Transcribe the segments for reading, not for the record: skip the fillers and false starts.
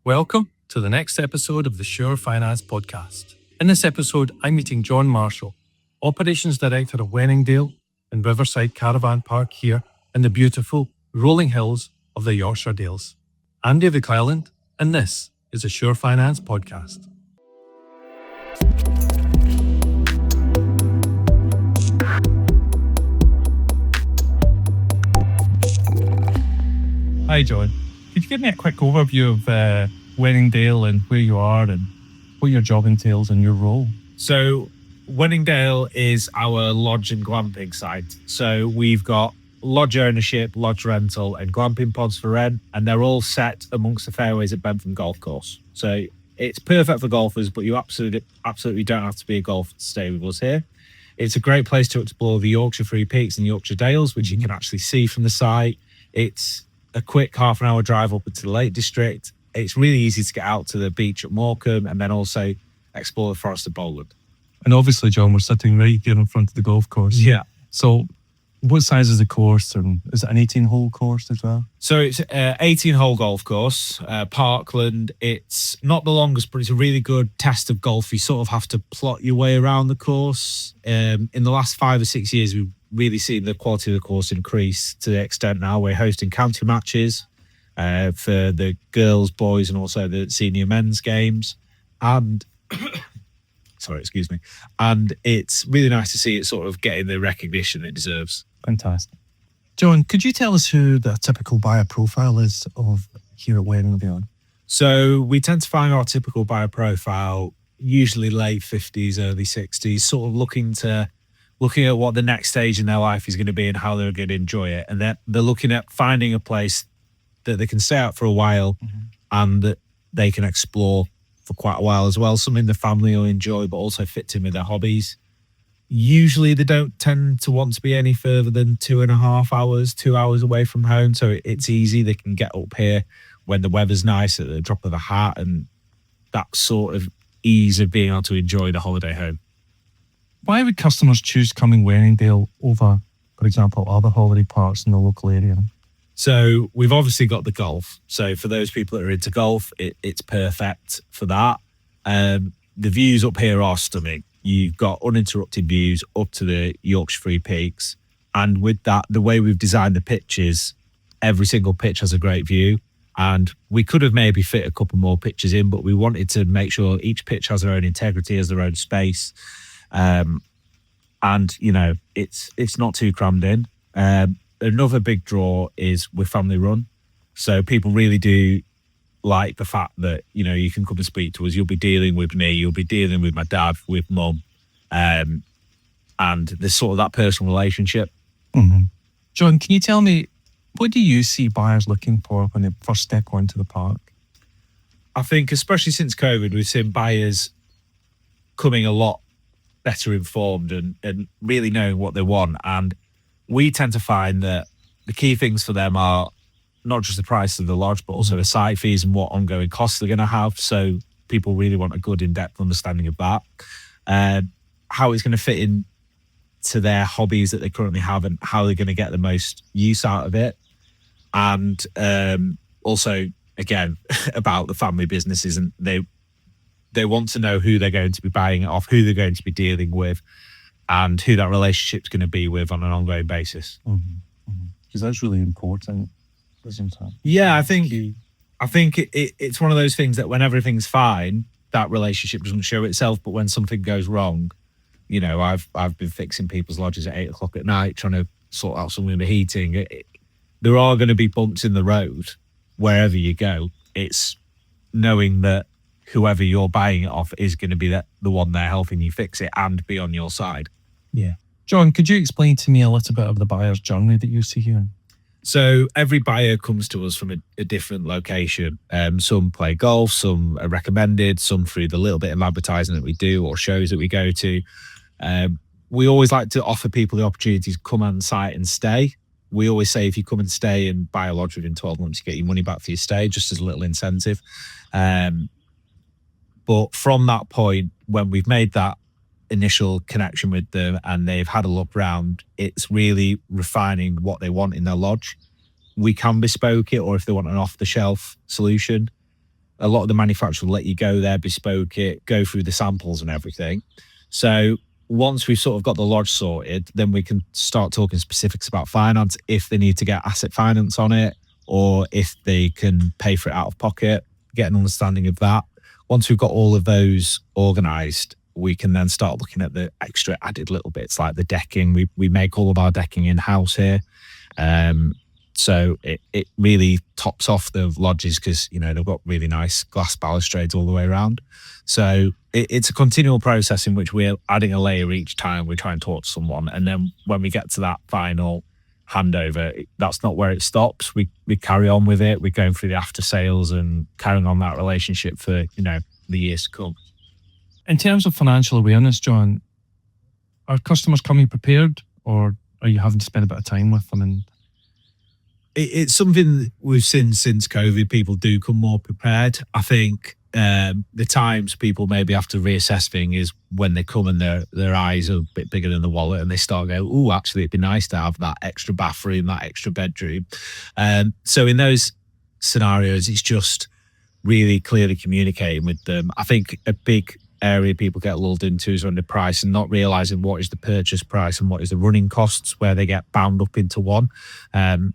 Welcome to the next episode of the Sure Finance podcast. In this episode, I'm meeting John Marshall, Operations Director of Wenningdale and Riverside Caravan Park here in the beautiful rolling hills of the Yorkshire Dales. I'm David Clelland, and this is the Sure Finance podcast. Hi, John. Could you give me a quick overview of Wenningdale and where you are and what your job entails and your role? So Wenningdale is our lodge and glamping site. So we've got lodge ownership, lodge rental and glamping pods for rent, and they're all set amongst the fairways at Bentham Golf Course. So it's perfect for golfers, but you absolutely don't have to be a golfer to stay with us here. It's a great place to explore the Yorkshire Three Peaks and Yorkshire Dales, which you can actually see from the site. It's a quick half an hour drive up into the Lake District. It's really easy to get out to the beach at Morecambe and then also explore the Forest of Bowland. And obviously, John, we're sitting right here in front of the golf course. Yeah. So what size is the course? And is it an 18-hole course as well? So it's an 18-hole golf course, Parkland. It's not the longest, but it's a really good test of golf. You sort of have to plot your way around the course. In the last 5 or 6 years, we've really seen the quality of the course increase to the extent now we're hosting county matches for the girls, boys, and also the senior men's games. And and it's really nice to see it sort of getting the recognition it deserves. Fantastic. John, could you tell us who the typical buyer profile is of here at Wenningdale? So we tend to find our typical buyer profile usually late 50s, early 60s, sort of looking at what the next stage in their life is going to be and how they're going to enjoy it. And they're looking at finding a place that they can stay out for a while and that they can explore for quite a while as well. Something the family will enjoy, but also fits in with their hobbies. Usually they don't tend to want to be any further than 2.5 hours, 2 hours away from home. So it's easy. They can get up here when the weather's nice at the drop of a hat, and that sort of ease of being able to enjoy the holiday home. Why would customers choose coming Wenningdale over, for example, other holiday parks in the local area? So we've obviously got the golf. So for those people that are into golf, it's perfect for that. The views up here are stunning. You've got uninterrupted views up to the Yorkshire Three Peaks. And with that, the way we've designed the pitches, every single pitch has a great view. And we could have maybe fit a couple more pitches in, but we wanted to make sure each pitch has their own integrity, has their own space. And you know, it's not too crammed in. Another big draw is we're family run, so people really do like the fact that, you know, you can come and speak to us. You'll be dealing with me, you'll be dealing with my dad, with mum, and there's sort of that personal relationship. John, can you tell me, what do you see buyers looking for when they first step onto the park? I think especially since COVID, we've seen buyers coming a lot better informed and really knowing what they want. And we tend to find that the key things for them are not just the price of the lodge, but also the site fees and what ongoing costs they're going to have. So people really want a good in-depth understanding of that, how it's going to fit in to their hobbies that they currently have and how they're going to get the most use out of it. And also, again, about the family businesses, and they want to know who they're going to be buying it off, who they're going to be dealing with, and who that relationship's going to be with on an ongoing basis. Because that's really important, isn't it? Yeah, I think it's one of those things that when everything's fine, that relationship doesn't show itself. But when something goes wrong, you know, I've been fixing people's lodges at 8 o'clock at night, trying to sort out something with the heating. There are going to be bumps in the road wherever you go. It's knowing that whoever you're buying it off is going to be the one there helping you fix it and be on your side. Yeah. John, could you explain to me a little bit of the buyer's journey that you see here? So every buyer comes to us from a different location. Some play golf, some are recommended, some through the little bit of advertising that we do or shows that we go to. We always like to offer people the opportunity to come on site and stay. We always say if you come and stay and buy a lodge within 12 months, you get your money back for your stay, just as a little incentive. But from that point, when we've made that initial connection with them and they've had a look around, it's really refining what they want in their lodge. We can bespoke it, or if they want an off-the-shelf solution, a lot of the manufacturers will let you go there, bespoke it, go through the samples and everything. So once we've sort of got the lodge sorted, then we can start talking specifics about finance, if they need to get asset finance on it, or if they can pay for it out of pocket, get an understanding of that. Once we've got all of those organised, we can then start looking at the extra added little bits like the decking. We make all of our decking in-house here. So it really tops off the lodges because, you know, they've got really nice glass balustrades all the way around. So it's a continual process in which we're adding a layer each time we try and talk to someone. And then when we get to that final handover, that's not where it stops. We carry on with it. We're going through the after sales and carrying on that relationship for, you know, the years to come. In terms of financial awareness, John, are customers coming prepared, or are you having to spend a bit of time with them? And it's something that we've seen since COVID. People do come more prepared. I think the times people maybe have to reassess things is when they come and their eyes are a bit bigger than the wallet and they start going, oh, actually, it'd be nice to have that extra bathroom, that extra bedroom. So in those scenarios, it's just really clearly communicating with them. I think a big area people get lulled into is on the price and not realizing what is the purchase price and what is the running costs, where they get bound up into one.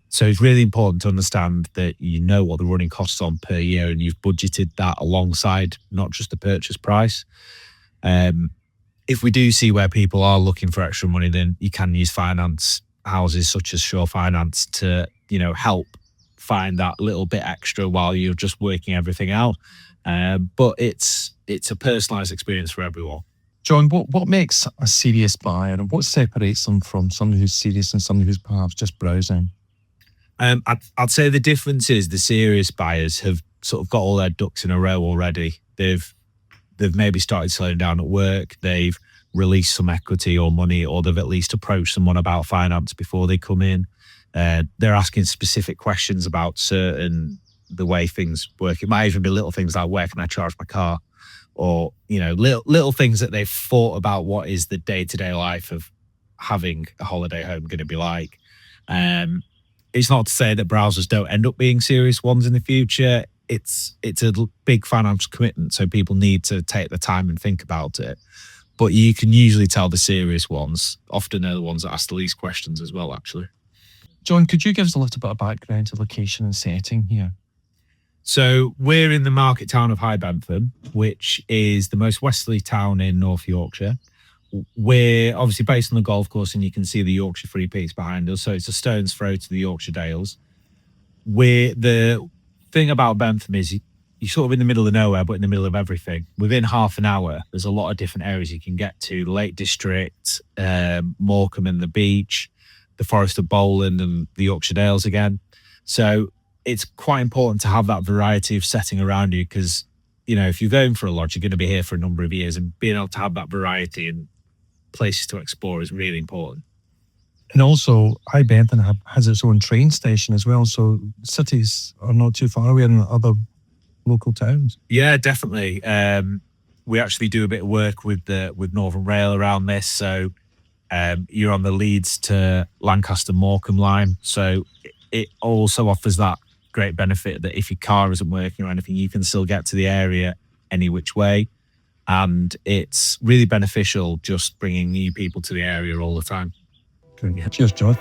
So it's really important to understand that you know what the running costs on per year and you've budgeted that alongside not just the purchase price. If we do see where people are looking for extra money, then you can use finance houses such as Shore Finance to, you know, help find that little bit extra while you're just working everything out. But it's a personalised experience for everyone. John, what makes a serious buyer, and what separates them from someone who's serious and someone who's perhaps just browsing? I'd say the difference is the serious buyers have sort of got all their ducks in a row already. They've maybe started slowing down at work. They've released some equity or money, or they've at least approached someone about finance before they come in. They're asking specific questions about the way things work. It might even be little things like, where can I charge my car? Or, you know, little things that they've thought about what is the day-to-day life of having a holiday home going to be like. It's not to say that browsers don't end up being serious ones in the future. It's a big financial commitment, so people need to take the time and think about it. But you can usually tell the serious ones often are the ones that ask the least questions as well, actually. John, could you give us a little bit of background to location and setting here? So we're in the market town of High Bentham, which is the most westerly town in North Yorkshire. We're obviously based on the golf course, and you can see the Yorkshire Three Peaks behind us. So it's a stone's throw to the Yorkshire Dales. The thing about Bentham is you're sort of in the middle of nowhere, but in the middle of everything. Within half an hour, there's a lot of different areas you can get to. The Lake District, Morecambe and the beach, the Forest of Bowland and the Yorkshire Dales again. So it's quite important to have that variety of setting around you because, you know, if you're going for a lodge, you're going to be here for a number of years, and being able to have that variety and places to explore is really important. And also, High Bentham has its own train station as well, so cities are not too far away in other local towns. Yeah, definitely. We actually do a bit of work with Northern Rail around this, so you're on the Leeds to Lancaster Morecambe line, so it also offers that great benefit that if your car isn't working or anything, you can still get to the area any which way. And it's really beneficial just bringing new people to the area all the time. Cheers, John.